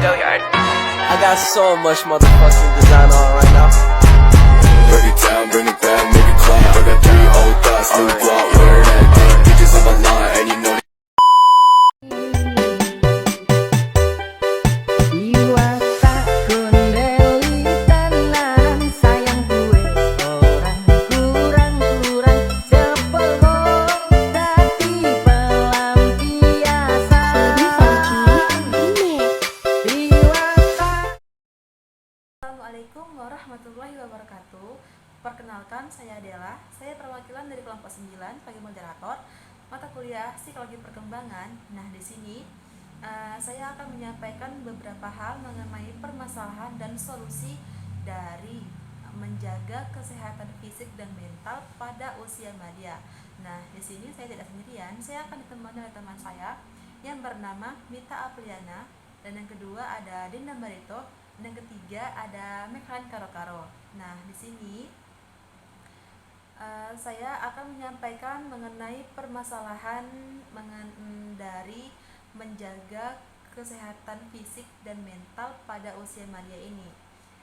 I got so much motherfucking design on right now. Break it down, bring it back, make it clap. I got 3 old thoughts, new block, where that dick. Bitches on my line, and you know Jiwa tak kundeli tenang, sayang gue orang kurang-kurang cepelok, tapi pelampiasan jiwa tak. Assalamualaikum warahmatullahi wabarakatuh. Perkenalkan, saya Adela. Saya perwakilan dari kelompok 9 sebagai moderator mata kuliah Psikologi Perkembangan. Nah, di sini saya akan menyampaikan beberapa hal mengenai permasalahan dan solusi dari menjaga kesehatan fisik dan mental pada usia madya. Nah, di sini saya tidak sendirian. Saya akan ditemani oleh teman saya yang bernama Mita Apriana, dan yang kedua ada Dinda Barito, dan yang ketiga ada Mekhan Karo-Karo. Nah, di sini saya akan menyampaikan mengenai permasalahan dari menjaga kesehatan fisik dan mental pada usia madya ini.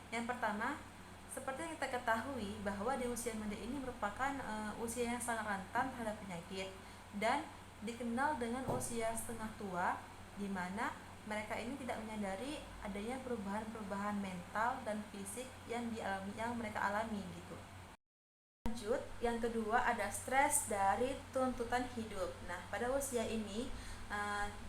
Yang pertama, seperti yang kita ketahui bahwa di usia madya ini merupakan usia yang sangat rentan terhadap penyakit dan dikenal dengan usia setengah tua, di mana mereka ini tidak menyadari adanya perubahan-perubahan mental dan fisik yang mereka alami gitu. Lanjut, yang kedua ada stres dari tuntutan hidup. Nah, pada usia ini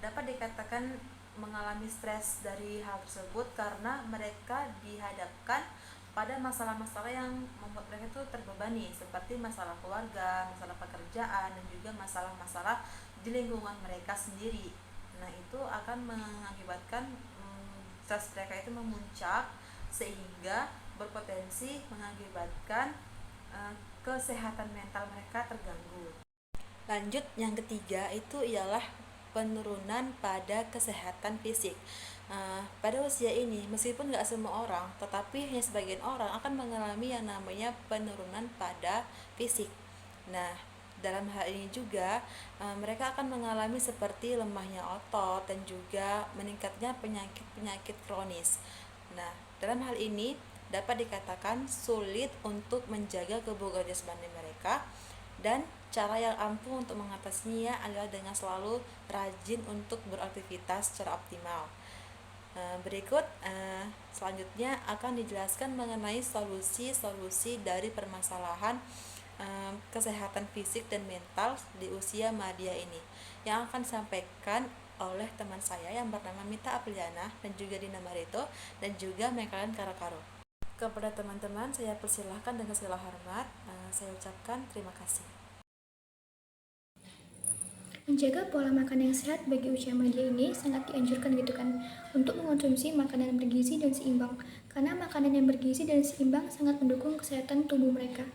dapat dikatakan mengalami stres dari hal tersebut karena mereka dihadapkan pada masalah-masalah yang membuat mereka itu terbebani, seperti masalah keluarga, masalah pekerjaan, dan juga masalah-masalah di lingkungan mereka sendiri. Nah, itu akan mengakibatkan stres mereka itu memuncak sehingga berpotensi mengakibatkan kesehatan mental mereka terganggu. Lanjut, yang ketiga itu ialah penurunan pada kesehatan fisik. Pada usia ini, meskipun nggak semua orang, tetapi hanya sebagian orang akan mengalami yang namanya penurunan pada fisik. Nah, dalam hal ini juga mereka akan mengalami seperti lemahnya otot dan juga meningkatnya penyakit-penyakit kronis. Nah, dalam hal ini dapat dikatakan sulit untuk menjaga kebugaran jasmani mereka, dan cara yang ampuh untuk mengatasinya adalah dengan selalu rajin untuk beraktivitas secara optimal. Berikut selanjutnya akan dijelaskan mengenai solusi-solusi dari permasalahan kesehatan fisik dan mental di usia madya ini, yang akan disampaikan oleh teman saya yang bernama Mita Apriana dan juga Dinda Barito dan juga Mekhan Karo-Karo. Kepada teman-teman saya persilahkan dengan segala hormat, saya ucapkan terima kasih. Menjaga pola makan yang sehat bagi usia madya ini sangat dianjurkan gitu kan, untuk mengonsumsi makanan yang bergizi dan seimbang, karena makanan yang bergizi dan seimbang sangat mendukung kesehatan tubuh mereka.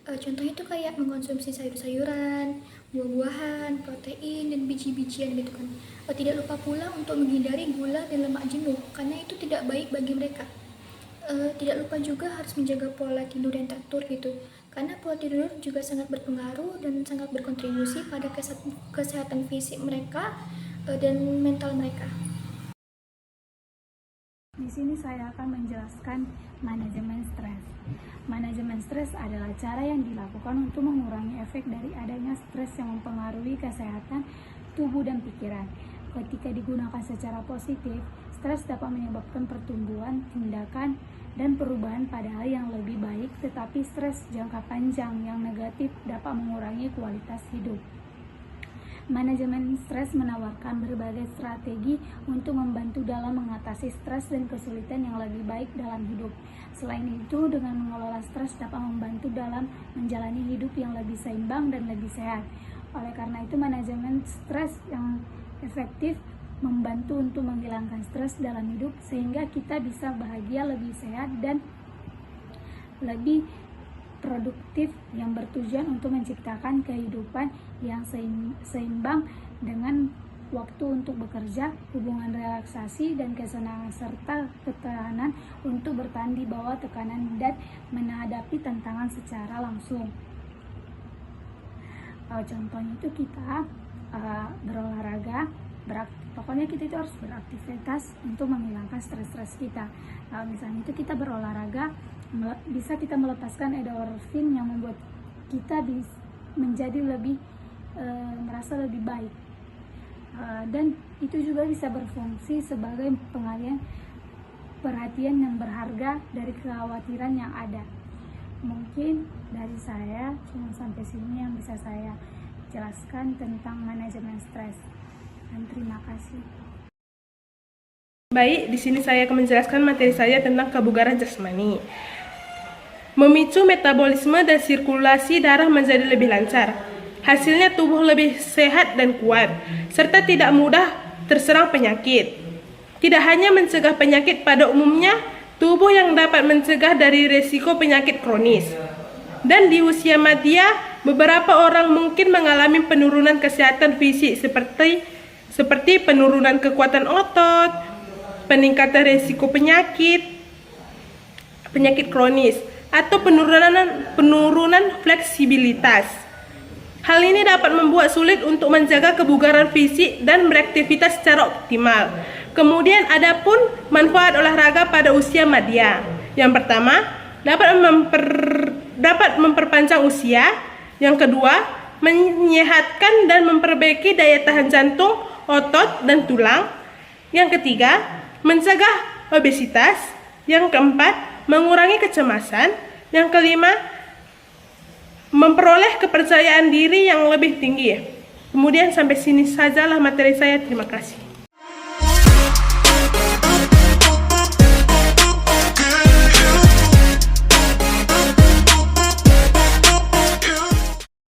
Contohnya itu kayak mengonsumsi sayur-sayuran, buah-buahan, protein, dan biji-bijian gitu kan. Tidak lupa pula untuk menghindari gula dan lemak jenuh, karena itu tidak baik bagi mereka. Tidak lupa juga harus menjaga pola tidur yang teratur gitu, karena pola tidur juga sangat berpengaruh dan sangat berkontribusi pada kesehatan fisik mereka dan mental mereka. Di sini saya akan menjelaskan manajemen stres. Manajemen stres adalah cara yang dilakukan untuk mengurangi efek dari adanya stres yang mempengaruhi kesehatan tubuh dan pikiran. Ketika digunakan secara positif, stres dapat menyebabkan pertumbuhan, tindakan, dan perubahan pada hal yang lebih baik, tetapi stres jangka panjang yang negatif dapat mengurangi kualitas hidup. Manajemen stres menawarkan berbagai strategi untuk membantu dalam mengatasi stres dan kesulitan yang lebih baik dalam hidup. Selain itu, dengan mengelola stres dapat membantu dalam menjalani hidup yang lebih seimbang dan lebih sehat. Oleh karena itu, manajemen stres yang efektif membantu untuk menghilangkan stres dalam hidup sehingga kita bisa bahagia, lebih sehat, dan lebih produktif, yang bertujuan untuk menciptakan kehidupan yang seimbang dengan waktu untuk bekerja, hubungan relaksasi dan kesenangan, serta ketahanan untuk bertahan di bawah tekanan dan menghadapi tantangan secara langsung. Contohnya itu kita berolahraga, beraktivitas Pokoknya kita itu harus beraktivitas untuk menghilangkan stres-stres kita. Misalnya itu kita berolahraga, bisa kita melepaskan endorfin yang membuat kita menjadi lebih merasa lebih baik. Dan itu juga bisa berfungsi sebagai pengalihan perhatian yang berharga dari kekhawatiran yang ada. Mungkin dari saya cuma sampai sini yang bisa saya jelaskan tentang manajemen stres. Dan terima kasih. Baik, di sini saya akan menjelaskan materi saya tentang kebugaran jasmani. Memicu metabolisme dan sirkulasi darah menjadi lebih lancar. Hasilnya tubuh lebih sehat dan kuat, serta tidak mudah terserang penyakit. Tidak hanya mencegah penyakit pada umumnya, tubuh yang dapat mencegah dari risiko penyakit kronis. Dan di usia madya, beberapa orang mungkin mengalami penurunan kesehatan fisik seperti penurunan kekuatan otot, peningkatan risiko penyakit kronis, atau penurunan fleksibilitas. Hal ini dapat membuat sulit untuk menjaga kebugaran fisik dan beraktivitas secara optimal. Kemudian ada pun manfaat olahraga pada usia madya. Yang pertama, dapat memperpanjang usia. Yang kedua, menyehatkan dan memperbaiki daya tahan jantung, otot, dan tulang. Yang ketiga, mencegah obesitas. Yang keempat, mengurangi kecemasan. Yang kelima, memperoleh kepercayaan diri yang lebih tinggi. Kemudian sampai sini sajalah materi saya. Terima kasih.